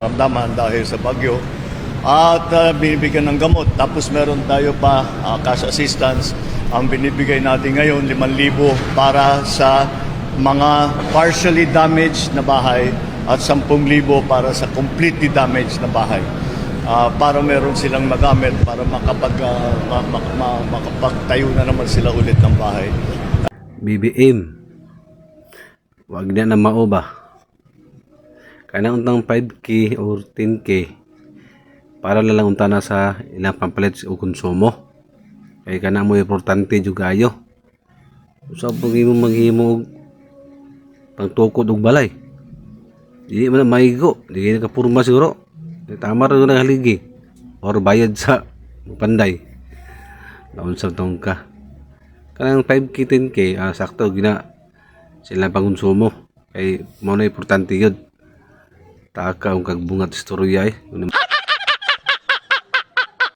Ramdaman dahil sa bagyo at binibigyan ng gamot. Tapos meron tayo pa cash assistance. Ang binibigay natin ngayon 5,000 para sa mga partially damaged na bahay at 10,000 para sa completely damaged na bahay. Para meron silang magamit para makapagtayo na naman sila ulit ng bahay. BBM, wag na mao ba? Kanang untang 5K or 10K para lang unta na sa ilang pampalit o konsumo. Kay kana mo importante jud kayo. Usa pag imo maghimo og pangtukod og balay. Dili man maigo, dili na ka purma siguro. Tama ra na haligi or bayad sa panday. Naunsab tong ka. Kanang 5K 10K sakto gina sila pangkonsumo. Kay mo na importante yun. Taka ang kagbungat istorya